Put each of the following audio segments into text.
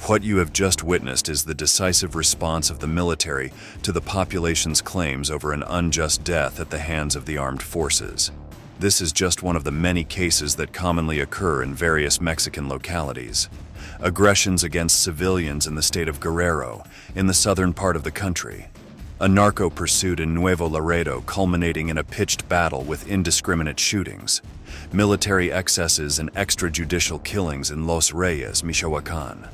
What you have just witnessed is the decisive response of the military to the population's claims over an unjust death at the hands of the armed forces. This is just one of the many cases that commonly occur in various Mexican localities. Aggressions against civilians in the state of Guerrero, in the southern part of the country. A narco pursuit in Nuevo Laredo culminating in a pitched battle with indiscriminate shootings. Military excesses and extrajudicial killings in Los Reyes, Michoacán.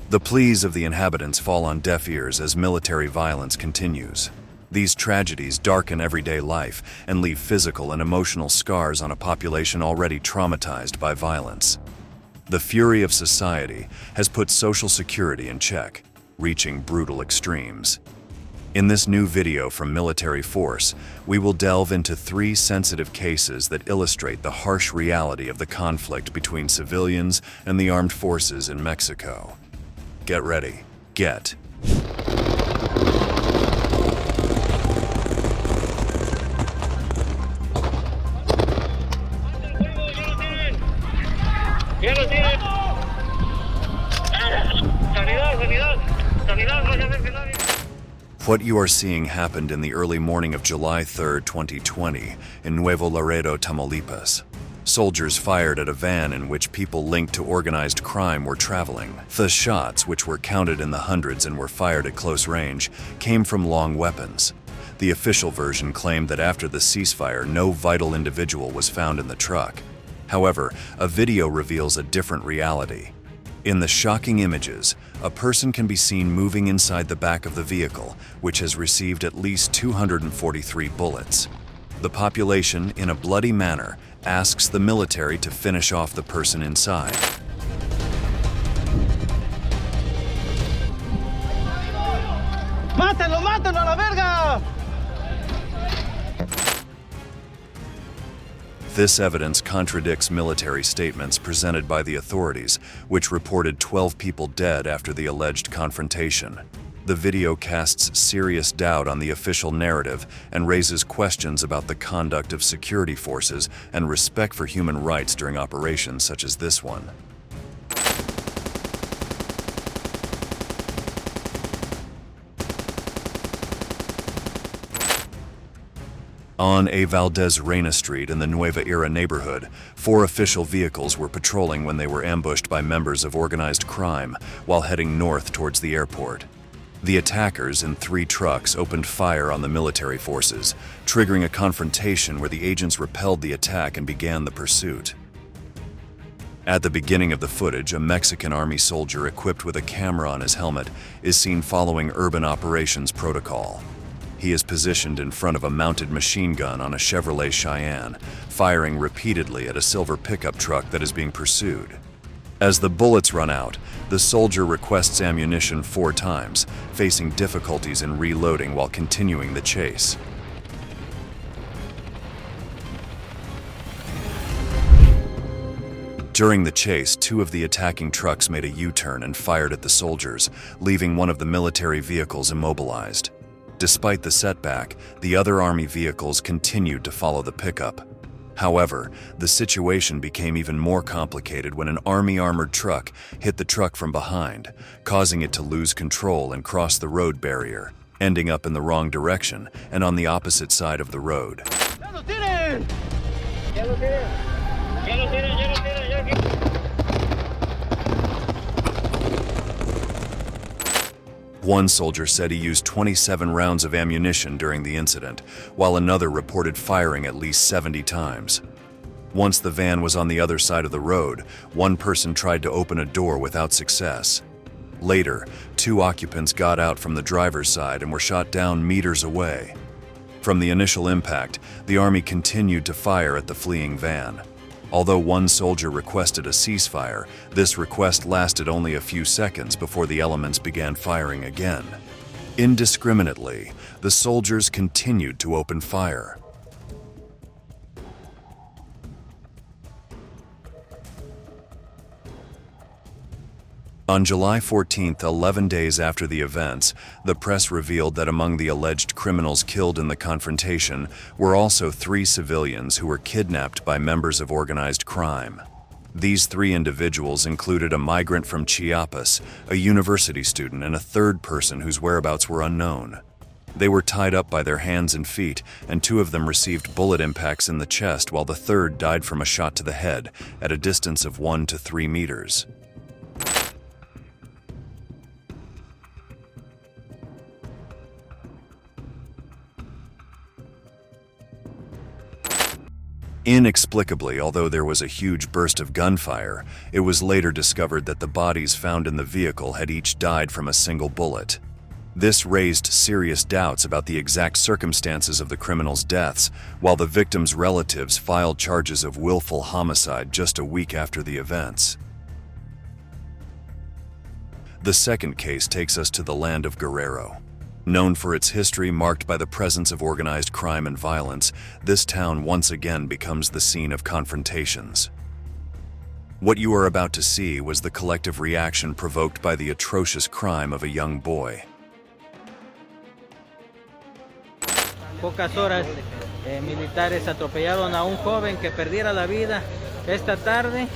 The pleas of the inhabitants fall on deaf ears as military violence continues. These tragedies darken everyday life and leave physical and emotional scars on a population already traumatized by violence. The fury of society has put social security in check, reaching brutal extremes. In this new video from Military Force, we will delve into 3 sensitive cases that illustrate the harsh reality of the conflict between civilians and the armed forces in Mexico. Get ready. Get. What you are seeing happened in the early morning of July 3, 2020, in Nuevo Laredo, Tamaulipas. Soldiers fired at a van in which people linked to organized crime were traveling. The shots, which were counted in the hundreds and were fired at close range, came from long weapons. The official version claimed that after the ceasefire, no vital individual was found in the truck. However, a video reveals a different reality. In the shocking images, a person can be seen moving inside the back of the vehicle, which has received at least 243 bullets. The population, in a bloody manner, asks the military to finish off the person inside. ¡Mátenlo, mátenlo a la verga! This evidence contradicts military statements presented by the authorities, which reported 12 people dead after the alleged confrontation. The video casts serious doubt on the official narrative and raises questions about the conduct of security forces and respect for human rights during operations such as this one. On A. Valdez Reyna Street in the Nueva Era neighborhood, 4 official vehicles were patrolling when they were ambushed by members of organized crime while heading north towards the airport. The attackers in 3 trucks opened fire on the military forces, triggering a confrontation where the agents repelled the attack and began the pursuit. At the beginning of the footage, a Mexican Army soldier equipped with a camera on his helmet is seen following urban operations protocol. He is positioned in front of a mounted machine gun on a Chevrolet Cheyenne, firing repeatedly at a silver pickup truck that is being pursued. As the bullets run out, the soldier requests ammunition 4 times, facing difficulties in reloading while continuing the chase. During the chase, 2 of the attacking trucks made a U-turn and fired at the soldiers, leaving one of the military vehicles immobilized. Despite the setback, the other Army vehicles continued to follow the pickup. However, the situation became even more complicated when an Army armored truck hit the truck from behind, causing it to lose control and cross the road barrier, ending up in the wrong direction and on the opposite side of the road. One soldier said he used 27 rounds of ammunition during the incident, while another reported firing at least 70 times. Once the van was on the other side of the road, one person tried to open a door without success. Later, 2 occupants got out from the driver's side and were shot down meters away. From the initial impact, the Army continued to fire at the fleeing van. Although one soldier requested a ceasefire, this request lasted only a few seconds before the elements began firing again. Indiscriminately, the soldiers continued to open fire. On July 14th, 11 days after the events, the press revealed that among the alleged criminals killed in the confrontation were also 3 civilians who were kidnapped by members of organized crime. These 3 individuals included a migrant from Chiapas, a university student, and a third person whose whereabouts were unknown. They were tied up by their hands and feet, and 2 of them received bullet impacts in the chest, while the third died from a shot to the head at a distance of 1 to 3 meters. Inexplicably, although there was a huge burst of gunfire, it was later discovered that the bodies found in the vehicle had each died from a single bullet. This raised serious doubts about the exact circumstances of the criminals' deaths, while the victims' relatives filed charges of willful homicide just a week after the events. The second case takes us to the land of Guerrero. Known for its history marked by the presence of organized crime and violence, this town once again becomes the scene of confrontations. What you are about to see was the collective reaction provoked by the atrocious crime of a young boy. Pocas horas, militares atropellaron a un joven que perdiera la vida esta tarde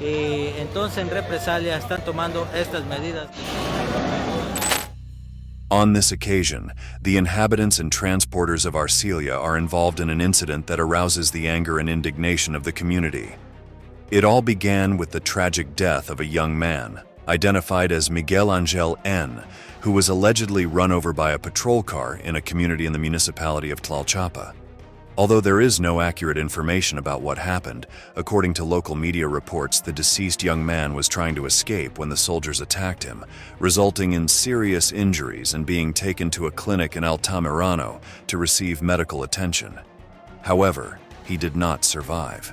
y entonces en represalia están tomando estas medidas. On this occasion, the inhabitants and transporters of Arcelia are involved in an incident that arouses the anger and indignation of the community. It all began with the tragic death of a young man, identified as Miguel Angel N., who was allegedly run over by a patrol car in a community in the municipality of Tlalchapa. Although there is no accurate information about what happened, according to local media reports, the deceased young man was trying to escape when the soldiers attacked him, resulting in serious injuries and being taken to a clinic in Altamirano to receive medical attention. However, he did not survive.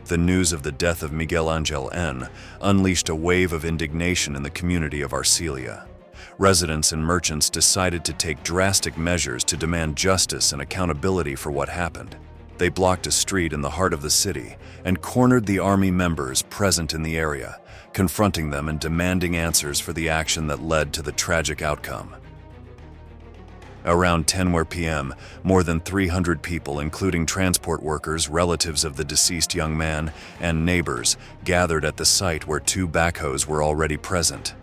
The news of the death of Miguel Angel N. unleashed a wave of indignation in the community of Arcelia. Residents and merchants decided to take drastic measures to demand justice and accountability for what happened. They blocked a street in the heart of the city and cornered the army members present in the area, confronting them and demanding answers for the action that led to the tragic outcome. Around 10 p.m., more than 300 people, including transport workers, relatives of the deceased young man, and neighbors, gathered at the site where 2 backhoes were already present.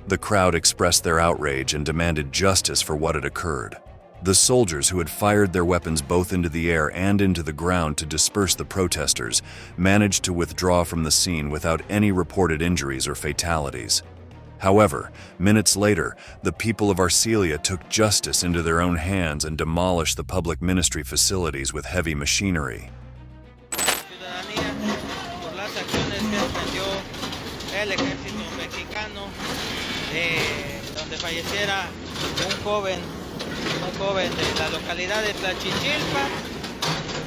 The crowd expressed their outrage and demanded justice for what had occurred. The soldiers, who had fired their weapons both into the air and into the ground to disperse the protesters, managed to withdraw from the scene without any reported injuries or fatalities. However, minutes later, the people of Arcelia took justice into their own hands and demolished the public ministry facilities with heavy machinery. Un joven de la localidad de Tlachichilpa,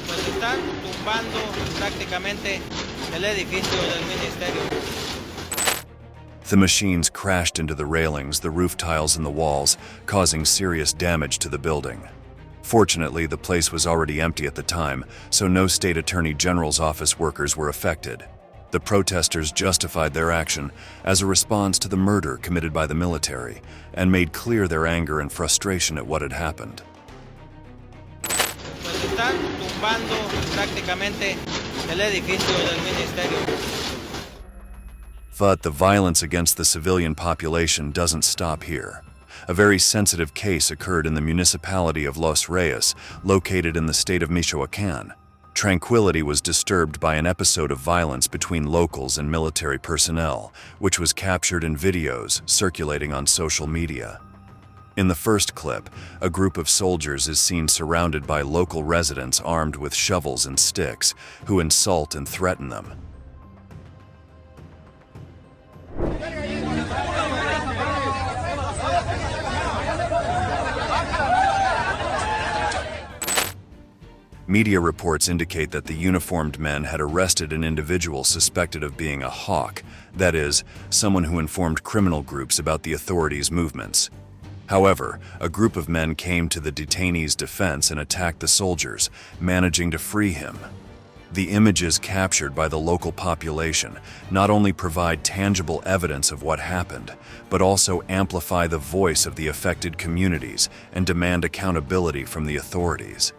pues están tumbando prácticamente el edificio del ministerio. The machines crashed into the railings, the roof tiles, and the walls, causing serious damage to the building. Fortunately, the place was already empty at the time, so no state attorney general's office workers were affected. The protesters justified their action as a response to the murder committed by the military and made clear their anger and frustration at what had happened. Pues están tumbando prácticamente el edificio del ministerio. But the violence against the civilian population doesn't stop here. A very sensitive case occurred in the municipality of Los Reyes, located in the state of Michoacán. Tranquility was disturbed by an episode of violence between locals and military personnel, which was captured in videos circulating on social media. In the first clip, a group of soldiers is seen surrounded by local residents armed with shovels and sticks, who insult and threaten them. Media reports indicate that the uniformed men had arrested an individual suspected of being a hawk, that is, someone who informed criminal groups about the authorities' movements. However, a group of men came to the detainee's defense and attacked the soldiers, managing to free him. The images captured by the local population not only provide tangible evidence of what happened, but also amplify the voice of the affected communities and demand accountability from the authorities.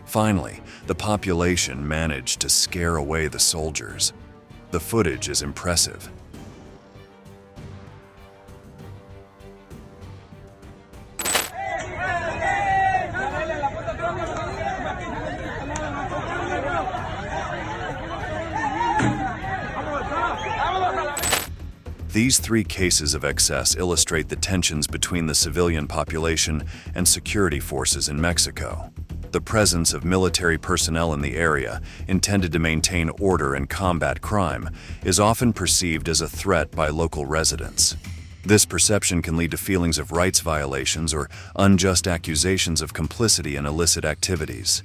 Finally, the population managed to scare away the soldiers. The footage is impressive. These three cases of excess illustrate the tensions between the civilian population and security forces in Mexico. The presence of military personnel in the area, intended to maintain order and combat crime, is often perceived as a threat by local residents. This perception can lead to feelings of rights violations or unjust accusations of complicity in illicit activities.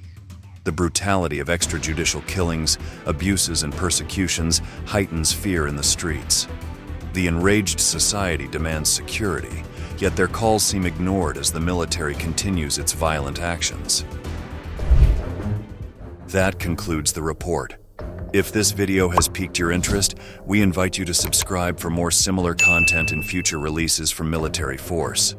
The brutality of extrajudicial killings, abuses, and persecutions heightens fear in the streets. The enraged society demands security, yet their calls seem ignored as the military continues its violent actions. That concludes the report. If this video has piqued your interest, we invite you to subscribe for more similar content and future releases from military force.